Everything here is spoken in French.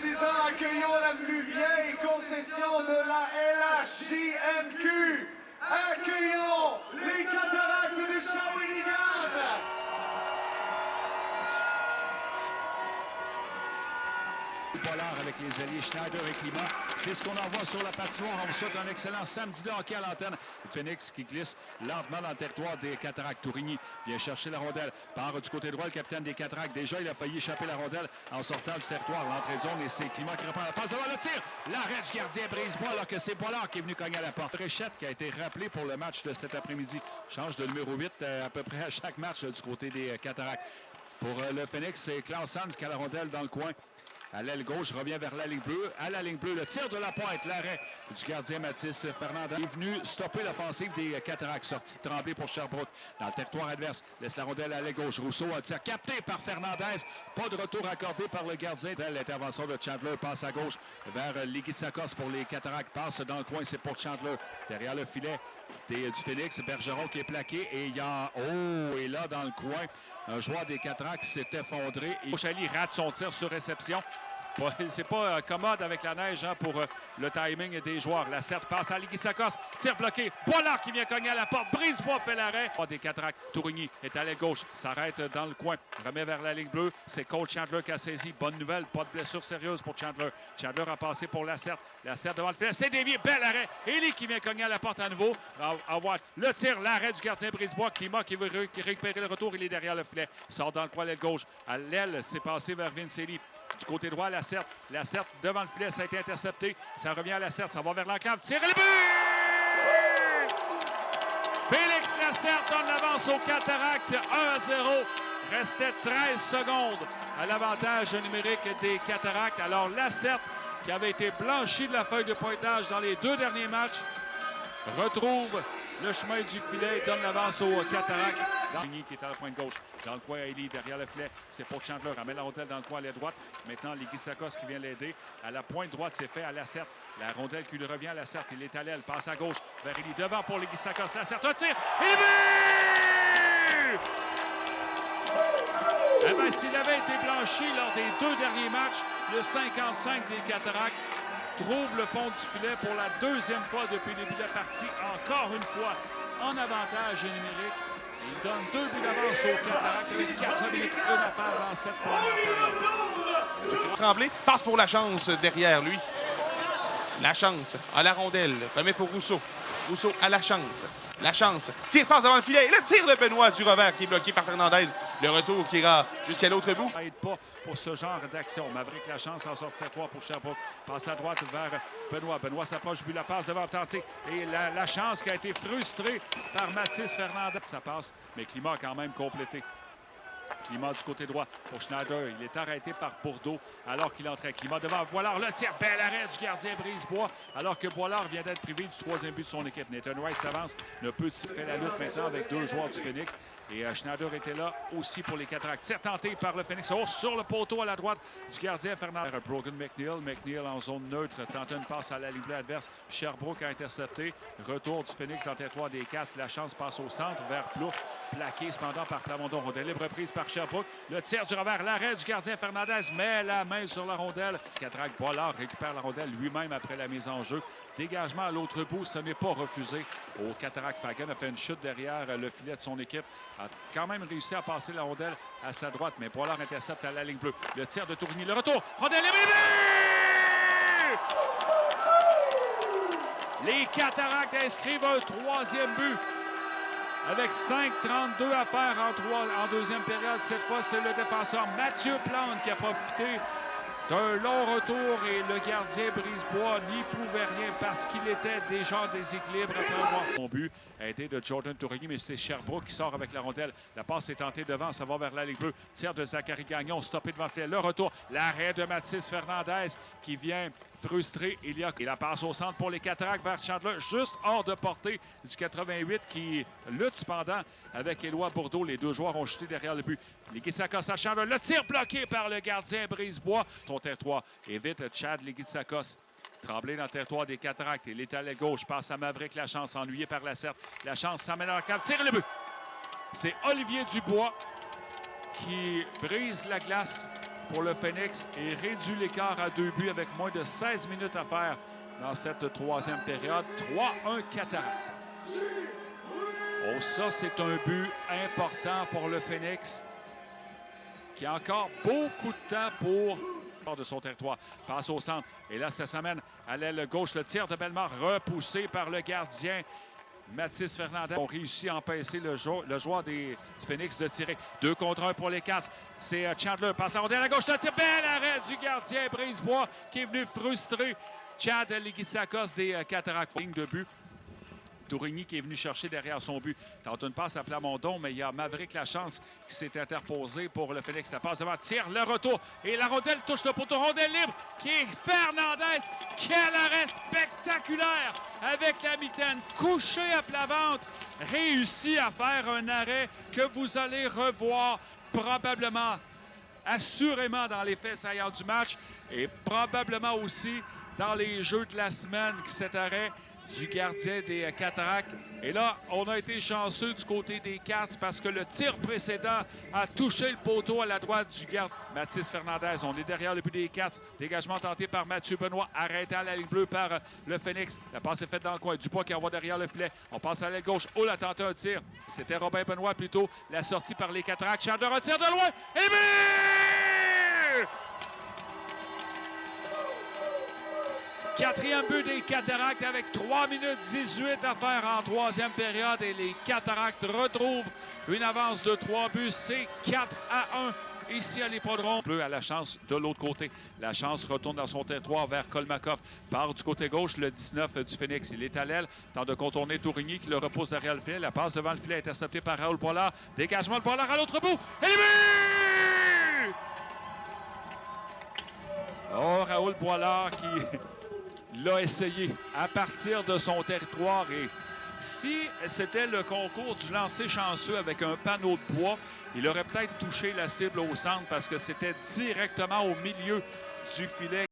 Avertissant, accueillons la plus vieille concession de la LHJMQ. Accueillons les cataractes de Shawinigan. Pollard avec les alliés Schneider et Climat. C'est ce qu'on envoie sur la patinoire. On vous souhaite un excellent samedi de hockey à l'antenne. Phoenix qui glisse lentement dans le territoire des Cataractes. Tourigny vient chercher la rondelle. Part du côté droit, le capitaine des Cataractes. Déjà, il a failli échapper la rondelle en sortant du territoire. L'entrée de zone et c'est Climat qui reprend la passe. Devant le tir! L'arrêt du gardien Brisebois alors que c'est Pollard qui est venu cogner à la porte. Réchette qui a été rappelé pour le match de cet après-midi. Change de numéro 8 à peu près à chaque match du côté des Cataractes. Pour le Phoenix, c'est Klaus Sands qui a la rondelle dans le coin. À l'aile gauche, revient vers la ligne bleue. À la ligne bleue, le tir de la pointe, l'arrêt du gardien Mathis Fernandez est venu stopper l'offensive des Cataractes. Sortie de Tremblay pour Sherbrooke dans le territoire adverse. Laisse la rondelle à l'aile gauche. Rousseau, un tir capté par Fernandez. Pas de retour accordé par le gardien. L'intervention de Chandler passe à gauche vers Ligitsakos pour les Cataractes. Passe dans le coin, c'est pour Chandler. Derrière le filet du Félix, Bergeron qui est plaqué. Et il y a... Oh! Et là, dans le coin, un joueur des Cataractes s'est effondré. Chali rate son tir sur réception. C'est pas commode avec la neige pour le timing des joueurs. La serre passe à Ligitsakos. Tir bloqué. Pollard qui vient cogner à la porte. Brisebois fait l'arrêt. Des Cataractes. Tourigny est à l'aile gauche. S'arrête dans le coin. Remet vers la ligne bleue. C'est Cole Chandler qui a saisi. Bonne nouvelle. Pas de blessure sérieuse pour Chandler. Chandler a passé pour la serre. La serre devant le filet. C'est dévié. Bel arrêt. Élie qui vient cogner à la porte à nouveau. On voit le tir. L'arrêt du gardien Brisebois. Climat qui veut récupérer le retour. Il est derrière le filet. Sort dans le coin à l'aile gauche. À l'aile, c'est passé vers Vincelli. Du côté droit, la Lacerte devant le filet, ça a été intercepté. Ça revient à la Lacerte, ça va vers l'enclave. Tire le but! Félix Lacerte donne l'avance aux Cataractes, 1-0. Restait 13 secondes à l'avantage numérique des Cataractes. Alors Lacerte, qui avait été blanchi de la feuille de pointage dans les 2 derniers matchs, retrouve le chemin du filet, donne l'avance aux Cataractes. Tourigny qui est à la pointe gauche. Dans le coin, Élie derrière le filet. C'est pour Chandler. Ramène la rondelle dans le coin à l'aile droite. Maintenant, Ligitsakos qui vient l'aider. À la pointe droite, c'est fait à Lacerte. La rondelle qui lui revient à Lacerte. Il est à l'aile. Passe à gauche vers Élie. Devant pour Ligitsakos. Lacerte. Un tir. Et le but! Eh bien, s'il avait été blanchi lors des 2 derniers matchs, le 55 des Cataractes trouve le fond du filet pour la 2e fois depuis le début de la partie. Encore une fois, en avantage numérique. Il donne 2 buts d'avance aux Cataractes avec 4 minutes, 1 affaire dans cette première période. Tremblay passe pour la chance derrière lui. La chance à la rondelle. Remet pour Rousseau. Rousseau à la chance. La chance. Tire, passe devant le filet. Et le tir de Benoît du revers qui est bloqué par Fernandez. Le retour qui ira jusqu'à l'autre bout. Ça aide pas pour ce genre d'action. Maverick la chance en sortie à 3 pour Sherbrooke. Passe à droite vers Benoît. Benoît s'approche du but. La passe devant tenter. Et la chance qui a été frustrée par Mathis Fernandez. Ça passe, mais Climat a quand même complété. Climat du côté droit pour Schneider. Il est arrêté par Bourdeau alors qu'il entrait. Climat devant Boilard. Le tir. Bel arrêt du gardien Brisebois alors que Boilard vient d'être privé du 3e but de son équipe. Nathan Wright s'avance. Ne peut faire la lutte maintenant avec 2 joueurs du Phoenix. Et Schneider était là aussi pour les Cataractes. Tir tenté par le Phoenix. Oh, sur le poteau à la droite du gardien Fernandez. Brogan McNeil. McNeil en zone neutre. Tente une passe à la ligne bleue adverse. Sherbrooke a intercepté. Retour du Phoenix dans le territoire des Cats. La chance passe au centre vers Plouffe. Plaqué cependant par Plamondon. Rondelle libre prise par Sherbrooke. Le tir du revers. L'arrêt du gardien Fernandez met la main sur la rondelle. Cataracte Boilard récupère la rondelle lui-même après la mise en jeu. Dégagement à l'autre bout, ce n'est pas refusé. Au Cataracte, Fagan a fait une chute derrière le filet de son équipe. A quand même réussi à passer la rondelle à sa droite, mais Boilard intercepte à la ligne bleue. Le tir de Tourigny, le retour. Rondelle et but! Les Cataractes inscrivent un 3e but. Avec 5:32 à faire en 2e période. Cette fois, c'est le défenseur Mathieu Plante qui a profité d'un long retour et le gardien Brisebois n'y pouvait rien parce qu'il était déjà en déséquilibre après avoir son but. Aidé de Jordan Tourigny, mais c'est Sherbrooke qui sort avec la rondelle. La passe est tentée devant, ça va vers la ligne bleue. Tir de Zachary Gagnon, stoppé devant le filet. Le retour, l'arrêt de Mathis Fernandez qui vient frustré. Il y a la passe au centre pour les Cataractes vers Chandler, juste hors de portée du 88 qui lutte cependant avec Éloi Bourdeau. Les 2 joueurs ont chuté derrière le but. Ligitsakos à Chandler, le tir bloqué par le gardien Brisebois. Son territoire évite Chad Ligitsakos. Tremblay dans le territoire des Cataractes. Il est à la gauche, passe à Maverick la chance, ennuyé par Lacerte. La chance s'amène dans la cave, tire le but. C'est Olivier Dubois qui brise la glace pour le Phoenix et réduit l'écart à 2 buts avec moins de 16 minutes à faire dans cette troisième période. 3-1 Cataractes. Oh, ça, c'est un but important pour le Phoenix qui a encore beaucoup de temps pour de son territoire. Passe au centre. Et là, ça s'amène à l'aile gauche. Le tir de Bellemare repoussé par le gardien. Mathis Fernandez ont réussi à empêcher le joueur du Phoenix de tirer. 2 contre 1 pour les Cats. C'est Chandler. Passe la rondelle à gauche. Le tir. Bel arrêt du gardien Brisebois qui est venu frustrer Chad Ligitsakos des Cataractes. Ligne de but. Tourigny qui est venu chercher derrière son but. Tente une passe à Plamondon, mais il y a Maverick Lachance qui s'est interposé pour le Phoenix. La passe devant, tire le retour. Et la rondelle touche le poteau. Rondelle libre qui est Fernandez. Quel arrêt spectaculaire avec la mitaine. Couché à plat ventre. Réussi à faire un arrêt que vous allez revoir probablement, assurément dans les faits saillants du match et probablement aussi dans les jeux de la semaine, cet arrêt du gardien des Cataractes. Et là, on a été chanceux du côté des Cats parce que le tir précédent a touché le poteau à la droite du gardien. Mathis Fernandez, on est derrière le but des Cats. Dégagement tenté par Mathieu Benoît, arrêté à la ligne bleue par le Phoenix. La passe est faite dans le coin. Dubois qui envoie derrière le filet. On passe à l'aile gauche. Oh, a tenté un tir. C'était Robin Benoît plutôt. La sortie par les Cataractes. Chandler retire de loin. Et but! Quatrième but des Cataractes avec 3 minutes 18 à faire en troisième période et les Cataractes retrouvent une avance de 3 buts. C'est 4-1 ici à l'Hippodrome. Bleu a la chance de l'autre côté. La chance retourne dans son territoire vers Kolmakov. Part du côté gauche, le 19 du Phoenix. Il est à l'aile. Tente de contourner Tourigny qui le repousse derrière le filet. La passe devant le filet interceptée par Raoul Pollard. Dégagement de Pollard à l'autre bout. Et le but! Oh, Raoul Pollard qui l'a essayé à partir de son territoire. Et si c'était le concours du lancer chanceux avec un panneau de bois, il aurait peut-être touché la cible au centre parce que c'était directement au milieu du filet.